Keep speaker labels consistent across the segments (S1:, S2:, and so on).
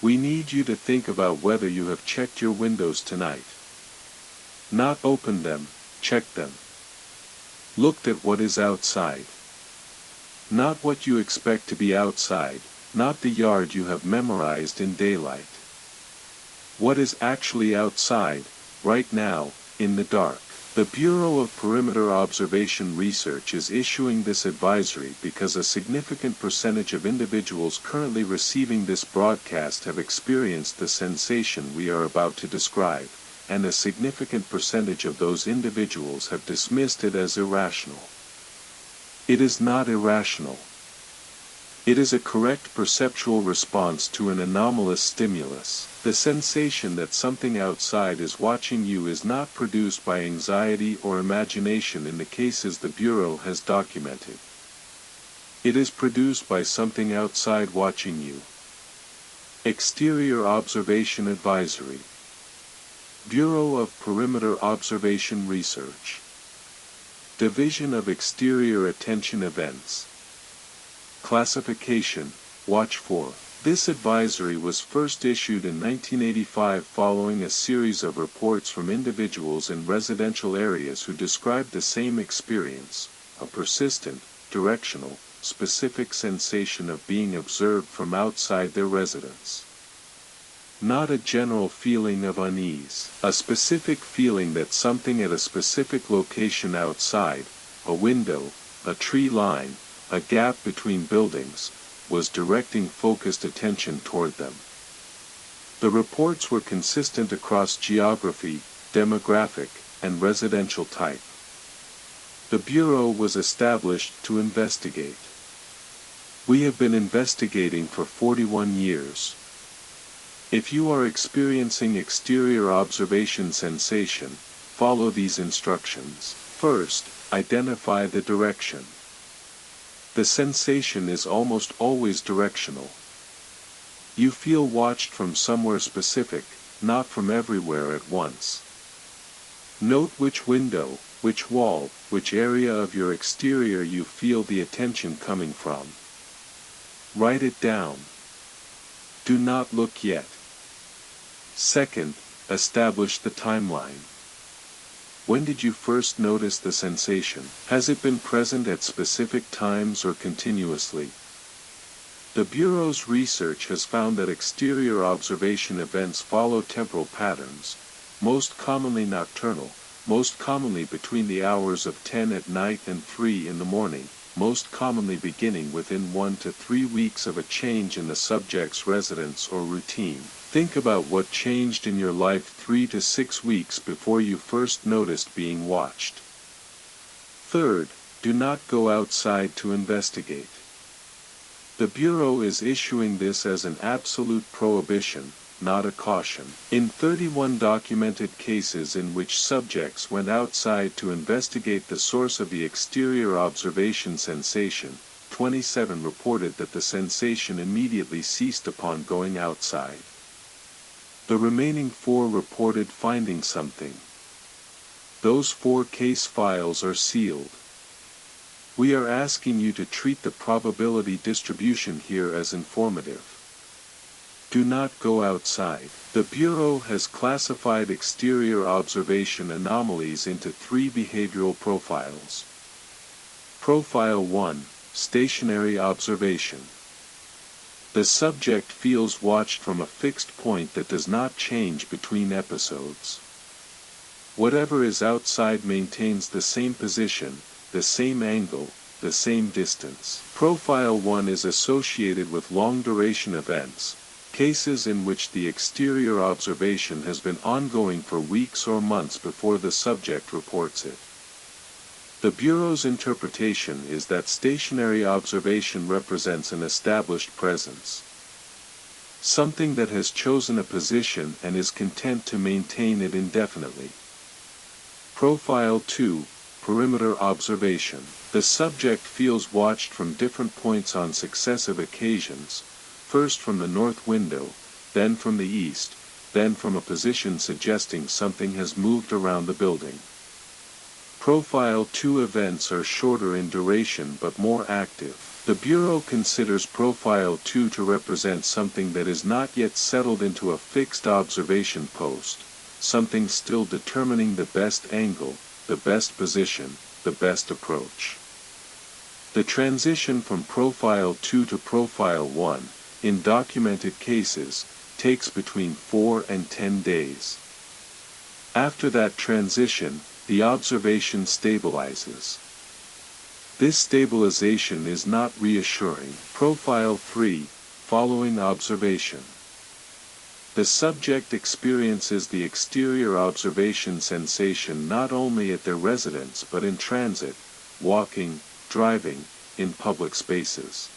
S1: We need you to think about whether you have checked your windows tonight. Not opened them, checked them. Looked at what is outside. Not what you expect to be outside, not the yard you have memorized in daylight. What is actually outside, right now, in the dark. The Bureau of Perimeter Observation Research is issuing this advisory because a significant percentage of individuals currently receiving this broadcast have experienced the sensation we are about to describe, and a significant percentage of those individuals have dismissed it as irrational. It is not irrational. It is a correct perceptual response to an anomalous stimulus. The sensation that something outside is watching you is not produced by anxiety or imagination in the cases the Bureau has documented. It is produced by something outside watching you. Exterior Observation Advisory. Bureau of Perimeter Observation Research. Division of Exterior Attention Events. Classification, Watch for. This advisory was first issued in 1985 following a series of reports from individuals in residential areas who described the same experience, a persistent, directional, specific sensation of being observed from outside their residence. Not a general feeling of unease, a specific feeling that something at a specific location outside, a window, a tree line, a gap between buildings, was directing focused attention toward them. The reports were consistent across geography, demographic, and residential type. The Bureau was established to investigate. We have been investigating for 41 years. If you are experiencing exterior observation sensation, follow these instructions. First, identify the direction. The sensation is almost always directional. You feel watched from somewhere specific, not from everywhere at once. Note which window, which wall, which area of your exterior you feel the attention coming from. Write it down. Do not look yet. Second, establish the timeline. When did you first notice the sensation? Has it been present at specific times or continuously? The Bureau's research has found that exterior observation events follow temporal patterns, most commonly nocturnal, most commonly between the hours of 10 at night and 3 in the morning, most commonly beginning within 1 to 3 weeks of a change in the subject's residence or routine. Think about what changed in your life 3 to 6 weeks before you first noticed being watched. Third, do not go outside to investigate. The Bureau is issuing this as an absolute prohibition, not a caution. In 31 documented cases in which subjects went outside to investigate the source of the exterior observation sensation, 27 reported that the sensation immediately ceased upon going outside. The remaining 4 reported finding something. Those 4 case files are sealed. We are asking you to treat the probability distribution here as informative. Do not go outside. The Bureau has classified exterior observation anomalies into 3 behavioral profiles. Profile 1, Stationary Observation. The subject feels watched from a fixed point that does not change between episodes. Whatever is outside maintains the same position, the same angle, the same distance. Profile 1 is associated with long-duration events, cases in which the exterior observation has been ongoing for weeks or months before the subject reports it. The Bureau's interpretation is that stationary observation represents an established presence. Something that has chosen a position and is content to maintain it indefinitely. Profile 2, Perimeter Observation. The subject feels watched from different points on successive occasions, first from the north window, then from the east, then from a position suggesting something has moved around the building. Profile 2 events are shorter in duration but more active. The Bureau considers Profile 2 to represent something that is not yet settled into a fixed observation post, something still determining the best angle, the best position, the best approach. The transition from Profile 2 to Profile 1, in documented cases, takes between 4 and 10 days. After that transition, the observation stabilizes. This stabilization is not reassuring. Profile 3, following observation. The subject experiences the exterior observation sensation not only at their residence but in transit, walking, driving, in public spaces.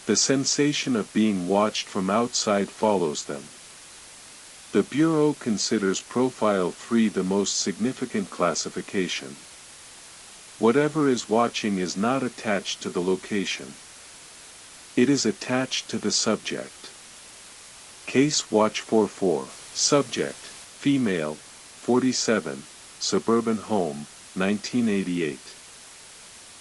S1: The sensation of being watched from outside follows them. The Bureau considers Profile 3 the most significant classification. Whatever is watching is not attached to the location. It is attached to the subject. Case Watch 44, Subject, Female, 47, Suburban Home, 1988.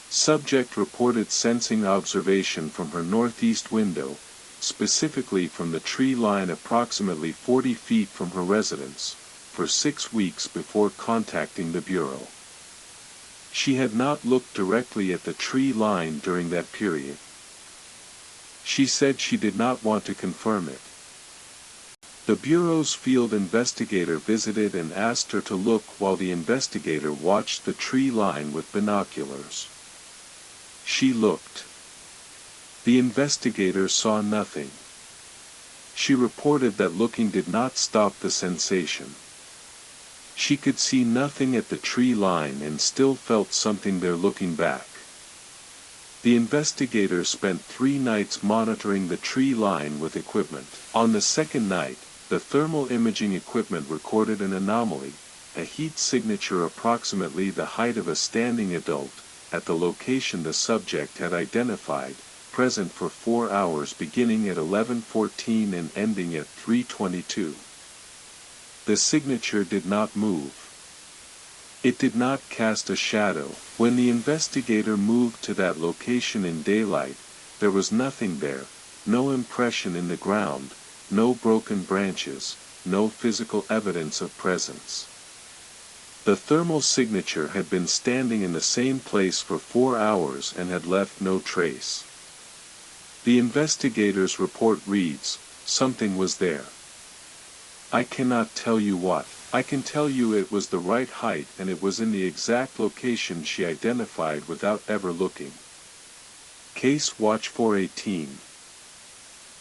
S1: Subject reported sensing observation from her northeast window, specifically from the tree line approximately 40 feet from her residence, for 6 weeks before contacting the Bureau. She had not looked directly at the tree line during that period. She said she did not want to confirm it. The Bureau's field investigator visited and asked her to look while the investigator watched the tree line with binoculars. She looked. The investigator saw nothing. She reported that looking did not stop the sensation. She could see nothing at the tree line and still felt something there looking back. The investigator spent 3 nights monitoring the tree line with equipment. On the second night, the thermal imaging equipment recorded an anomaly, a heat signature approximately the height of a standing adult, at the location the subject had identified, present for 4 hours beginning at 11:14 and ending at 3:22. The signature did not move. It did not cast a shadow. When the investigator moved to that location in daylight, there was nothing there, no impression in the ground, no broken branches, no physical evidence of presence. The thermal signature had been standing in the same place for 4 hours and had left no trace. The investigator's report reads, "Something was there. I cannot tell you what. I can tell you it was the right height and it was in the exact location she identified without ever looking." Case Watch 418.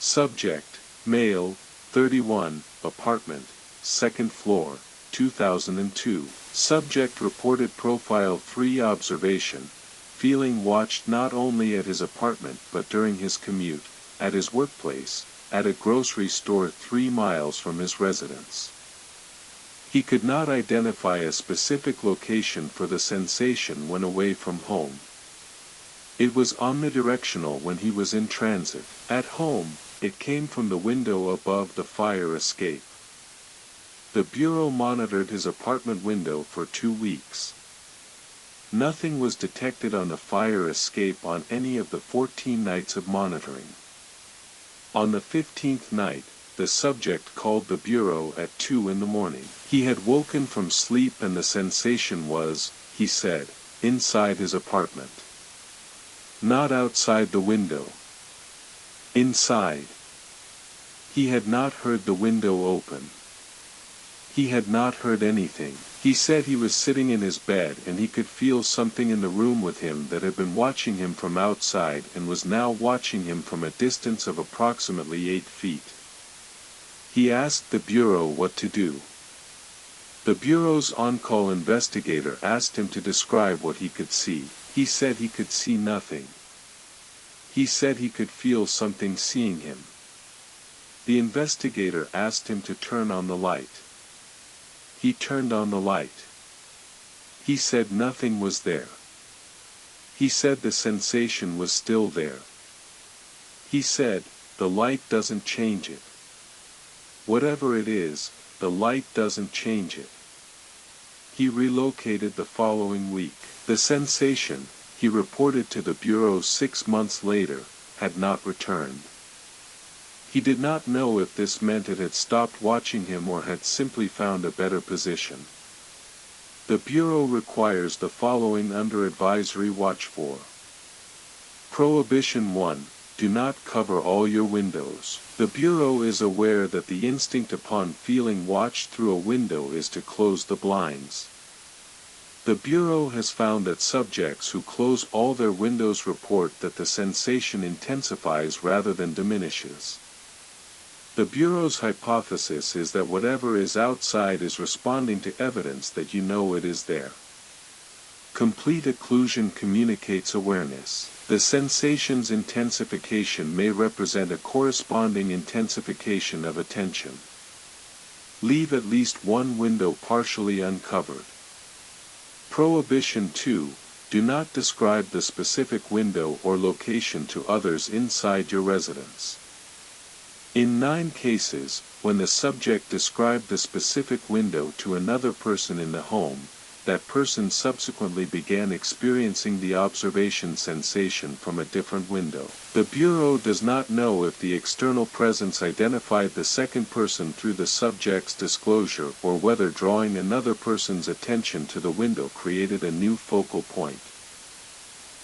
S1: Subject, Male, 31, Apartment, 2nd floor, 2002. Subject reported Profile 3 observation, feeling watched not only at his apartment but during his commute, at his workplace, at a grocery store 3 miles from his residence. He could not identify a specific location for the sensation when away from home. It was omnidirectional when he was in transit. At home, it came from the window above the fire escape. The Bureau monitored his apartment window for 2 weeks. Nothing was detected on the fire escape on any of the 14 nights of monitoring. On the 15th night, the subject called the Bureau at 2 in the morning. He had woken from sleep and the sensation was, he said, inside his apartment. Not outside the window. Inside. He had not heard the window open. He had not heard anything. He said he was sitting in his bed and he could feel something in the room with him that had been watching him from outside and was now watching him from a distance of approximately 8 feet. He asked the Bureau what to do. The Bureau's on-call investigator asked him to describe what he could see. He said he could see nothing. He said he could feel something seeing him. The investigator asked him to turn on the light. He turned on the light. He said nothing was there. He said the sensation was still there. He said, the light doesn't change it. Whatever it is, the light doesn't change it. He relocated the following week. The sensation, he reported to the Bureau 6 months later, had not returned. He did not know if this meant it had stopped watching him or had simply found a better position. The Bureau requires the following under advisory: watch for. Prohibition 1. Do not cover all your windows. The Bureau is aware that the instinct upon feeling watched through a window is to close the blinds. The Bureau has found that subjects who close all their windows report that the sensation intensifies rather than diminishes. The Bureau's hypothesis is that whatever is outside is responding to evidence that you know it is there. Complete occlusion communicates awareness. The sensation's intensification may represent a corresponding intensification of attention. Leave at least one window partially uncovered. Prohibition 2. Do not describe the specific window or location to others inside your residence. In 9 cases, when the subject described the specific window to another person in the home, that person subsequently began experiencing the observation sensation from a different window. The Bureau does not know if the external presence identified the second person through the subject's disclosure or whether drawing another person's attention to the window created a new focal point.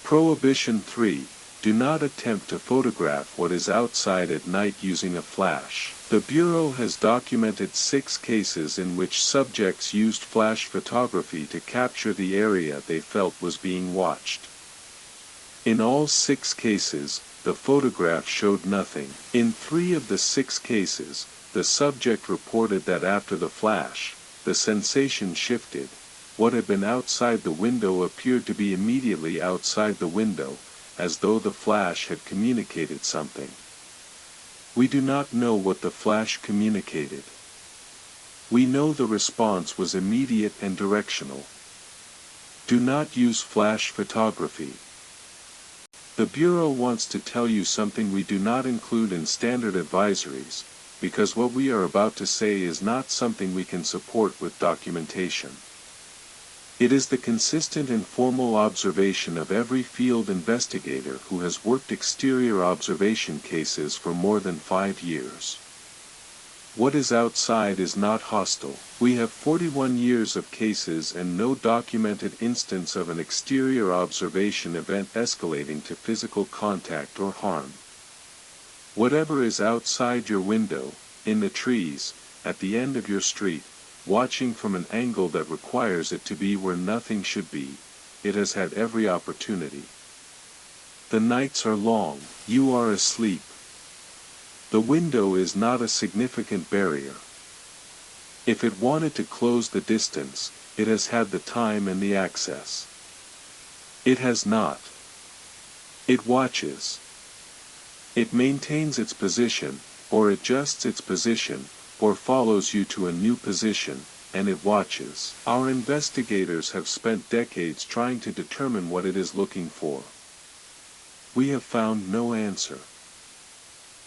S1: Prohibition 3. Do not attempt to photograph what is outside at night using a flash. The Bureau has documented 6 cases in which subjects used flash photography to capture the area they felt was being watched. In all 6 cases, the photograph showed nothing. In 3 of the 6 cases, the subject reported that after the flash, the sensation shifted. What had been outside the window appeared to be immediately outside the window, as though the flash had communicated something. We do not know what the flash communicated. We know the response was immediate and directional. Do not use flash photography. The Bureau wants to tell you something we do not include in standard advisories, because what we are about to say is not something we can support with documentation. It is the consistent and formal observation of every field investigator who has worked exterior observation cases for more than 5 years. What is outside is not hostile. We have 41 years of cases and no documented instance of an exterior observation event escalating to physical contact or harm. Whatever is outside your window, in the trees, at the end of your street, watching from an angle that requires it to be where nothing should be, it has had every opportunity. The nights are long, you are asleep. The window is not a significant barrier. If it wanted to close the distance, it has had the time and the access. It has not. It watches. It maintains its position, or adjusts its position, or follows you to a new position, and it watches. Our investigators have spent decades trying to determine what it is looking for. We have found no answer.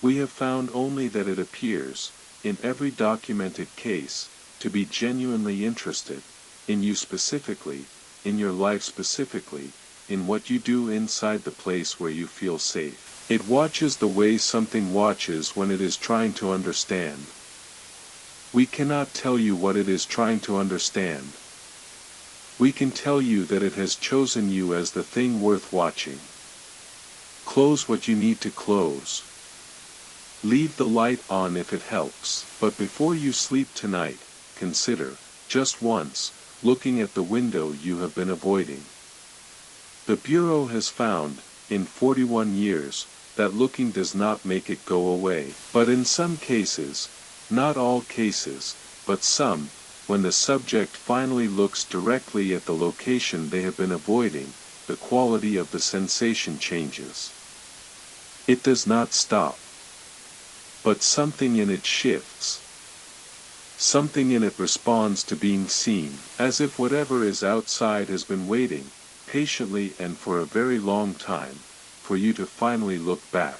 S1: We have found only that it appears, in every documented case, to be genuinely interested, in you specifically, in your life specifically, in what you do inside the place where you feel safe. It watches the way something watches when it is trying to understand. We cannot tell you what it is trying to understand. We can tell you that it has chosen you as the thing worth watching. Close what you need to close. Leave the light on if it helps. But before you sleep tonight, consider, just once, looking at the window you have been avoiding. The Bureau has found, in 41 years, that looking does not make it go away. But in some cases, not all cases, but some, when the subject finally looks directly at the location they have been avoiding, the quality of the sensation changes. It does not stop. But something in it shifts. Something in it responds to being seen, as if whatever is outside has been waiting, patiently and for a very long time, for you to finally look back.